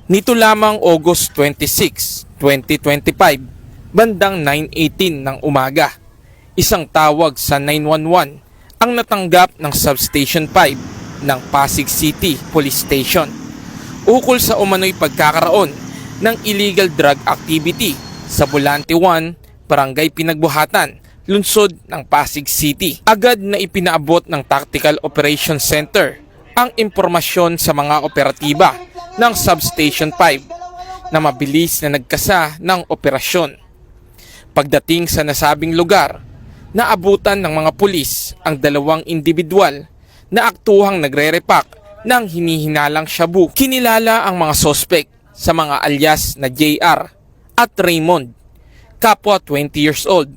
Nito lamang August 26, 2025, bandang 9:18 ng umaga, isang tawag sa 911 ang natanggap ng Substation 5 ng Pasig City Police Station ukol sa umano'y pagkakaroon ng illegal drug activity sa Volante 1, Barangay Pinagbuhatan, lungsod ng Pasig City. Agad na ipinaabot ng Tactical Operations Center ang impormasyon sa mga operatiba ng Substation 5 na mabilis na nagkasa ng operasyon. Pagdating sa nasabing lugar, naabutan ng mga pulis ang dalawang individual na aktuhang nagre-repack ng hinihinalang shabu. Kinilala ang mga sospek sa mga alias na JR at Raymond, kapwa 20 years old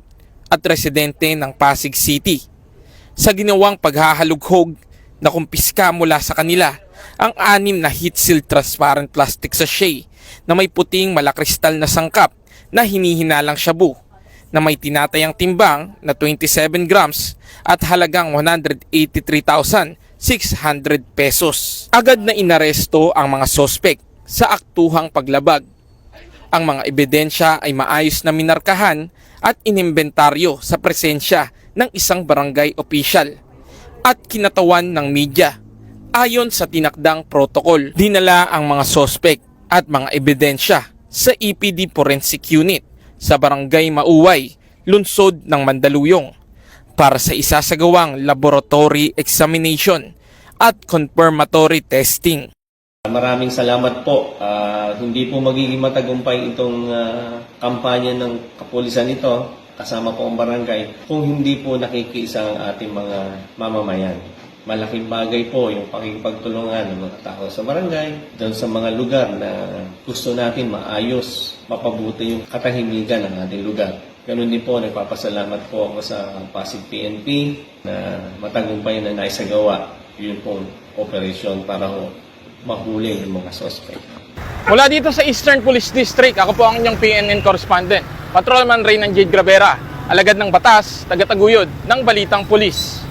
at residente ng Pasig City. Sa ginawang paghahalughog, nakumpiska mula sa kanila ang 6 na heat-sealed transparent plastic sachet na may puting malakristal na sangkap na hinihinalang shabu na may tinatayang timbang na 27 grams at halagang 183,600 pesos. Agad na inaresto ang mga sospek sa aktuhang paglabag. Ang mga ebidensya ay maayos na minarkahan at inimbentaryo sa presensya ng isang barangay official at kinatawan ng media. Ayon sa tinakdang protokol, dinala ang mga sospek at mga ebidensya sa EPD Forensic Unit sa Barangay Mauway, lungsod ng Mandaluyong para sa isasagawang laboratory examination at confirmatory testing. Maraming salamat po. Hindi po magiging matagumpay itong kampanya ng kapulisan ito kasama po ang barangay kung hindi po nakikiisa ang ating mga mamamayan. Malaking bagay po yung pakikipagtulungan ng mga tao sa barangay, doon sa mga lugar na gusto natin maayos, mapabuti yung katahimikan ng ating lugar. Ganun din po, nagpapasalamat po ako sa Pasig PNP na matagumpay na naisagawa yun pong operasyon para ho mahuli yung mga suspect. Mula dito sa Eastern Police District, ako po ang inyong PNN correspondent, Patrolman Reynan Jade Gravera, alagad ng batas, tagataguyod ng Balitang Pulis.